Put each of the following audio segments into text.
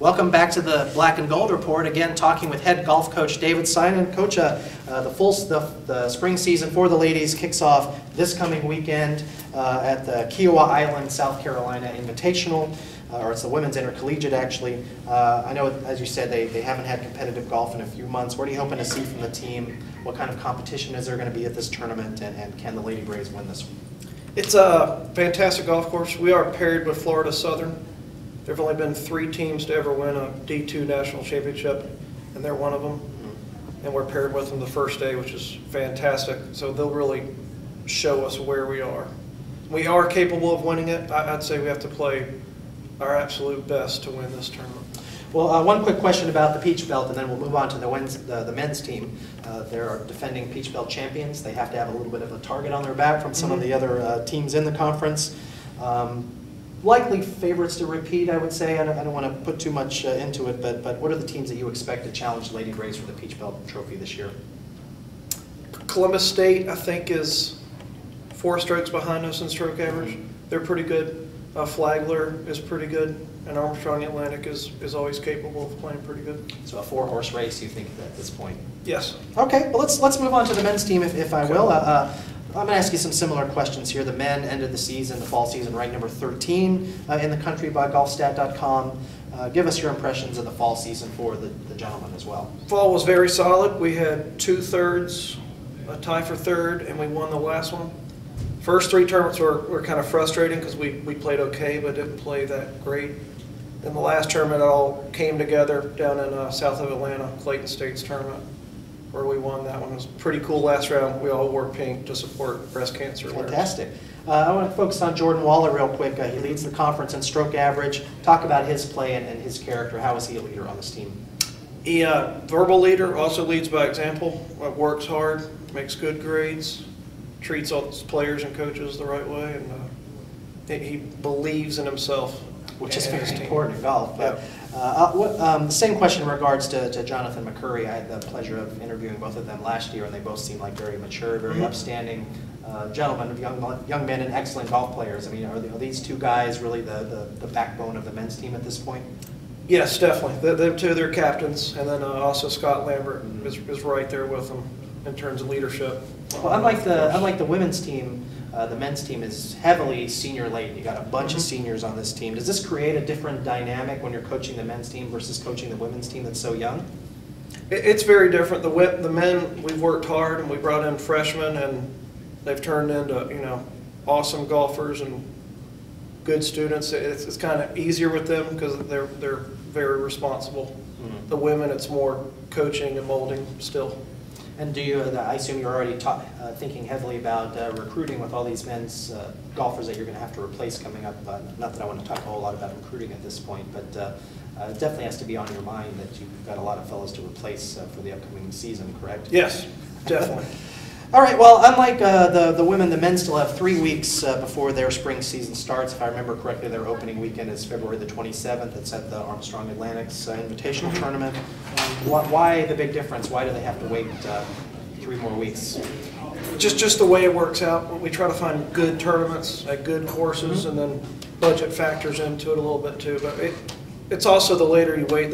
Welcome back to the Black and Gold Report. Again, talking with head golf coach David Simon. Coach, the spring season for the ladies kicks off this coming weekend at the Kiowa Island, South Carolina Invitational, or it's the Women's Intercollegiate actually. I know, as you said, they haven't had competitive golf in a few months. What are you hoping to see from the team? What kind of competition is there going to be at this tournament, and can the Lady Braves win this one? It's a fantastic golf course. We are paired with Florida Southern. There have only been 3 teams to ever win a D2 national championship, and they're one of them. And we're paired with them the first day, which is fantastic. So they'll really show us where we are. We are capable of winning it. I'd say we have to play our absolute best to win this tournament. Well, one quick question about the Peach Belt, and then we'll move on to the men's team. They're defending Peach Belt champions. They have to have a little bit of a target on their back from some of the other teams in the conference. Likely favorites to repeat, I would say. I don't want to put too much into it, but what are the teams that you expect to challenge Lady Braves for the Peach Belt Trophy this year? Columbus State, I think, is 4 strokes behind us in stroke average. They're pretty good. Flagler is pretty good, and Armstrong Atlantic is always capable of playing pretty good. So a 4-horse race, you think, at this point? Yes. Okay, well let's move on to the men's team, if I will. I'm going to ask you some similar questions here. The men ended the season, the fall season, ranked number 13 in the country by golfstat.com. Give us your impressions of the fall season for the gentlemen as well. Fall was very solid. We had 2 thirds, a tie for third, and we won the last one. First 3 tournaments were kind of frustrating because we played okay but didn't play that great. Then the last tournament, it all came together down in south of Atlanta, Clayton State's tournament, where we won that one. It was pretty cool last round. We all wore pink to support breast cancer. Fantastic. I want to focus on Jordan Waller real quick. He leads the conference in stroke average. Talk about his play and his character. How is he a leader on this team? He verbal leader, also leads by example, works hard, makes good grades, treats all his players and coaches the right way, and he believes in himself. Which is very important in golf. The same question in regards to Jonathan McCurry. I had the pleasure of interviewing both of them last year, and they both seem like very mature, very upstanding gentlemen, young men, and excellent golf players. I mean, are these 2 guys really the backbone of the men's team at this point? Yes, definitely. Them 2, they're captains, and then also Scott Lambert is right there with them in terms of leadership. Well, unlike the women's team, the men's team is heavily senior laden. You got a bunch of seniors on this team. Does this create a different dynamic when you're coaching the men's team versus coaching the women's team that's so young? It's very different. The men, we've worked hard, and we brought in freshmen, and they've turned into awesome golfers and good students. It's kind of easier with them because they're very responsible. The women, it's more coaching and molding still. And do you? I assume you're already thinking heavily about recruiting with all these men's golfers that you're going to have to replace coming up. Not that I want to talk a whole lot about recruiting at this point, but it definitely has to be on your mind that you've got a lot of fellows to replace for the upcoming season, correct? Yes, definitely. All right, well, unlike the women, the men still have 3 weeks before their spring season starts. If I remember correctly, their opening weekend is February the 27th. It's at the Armstrong Atlantic's Invitational Tournament. Why the big difference? Why do they have to wait 3 more weeks? Just the way it works out. We try to find good tournaments at good courses, and then budget factors into it a little bit too. But it's also the later you wait,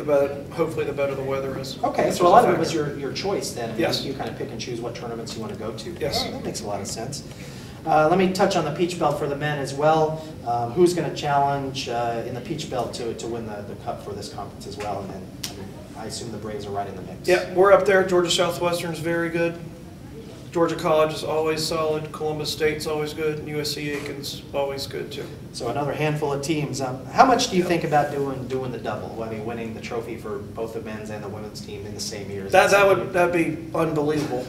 hopefully the better the weather is. Okay, so a lot of it was your choice then. Yes. You kind of pick and choose what tournaments you want to go to. Yes. Oh, that makes a lot of sense. Let me touch on the Peach Belt for the men as well. Who's going to challenge in the Peach Belt to win the cup for this conference as well? And I assume the Braves are right in the mix. Yeah, we're up there. Georgia Southwestern is very good. Georgia College is always solid. Columbus State's always good. And USC Aiken's always good too. So another handful of teams. How much do you think about doing the double? I mean, winning the trophy for both the men's and the women's team in the same year? That'd be unbelievable.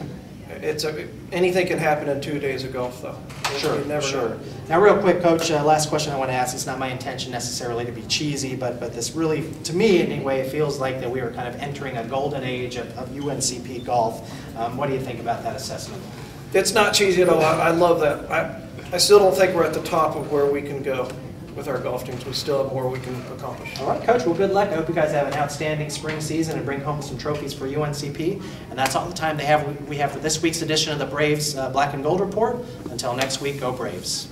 Anything can happen in 2 days of golf, though. Sure, sure. Now, real quick, Coach, last question I want to ask. It's not my intention necessarily to be cheesy, but this really, to me anyway, it feels like that we are kind of entering a golden age of UNCP golf. What do you think about that assessment? It's not cheesy at all. I love that. I still don't think we're at the top of where we can go with our golf teams. We still have more we can accomplish. All right, Coach. Well, good luck. I hope you guys have an outstanding spring season and bring home some trophies for UNCP. And that's all the time we have for this week's edition of the Braves Black and Gold Report. Until next week, go Braves.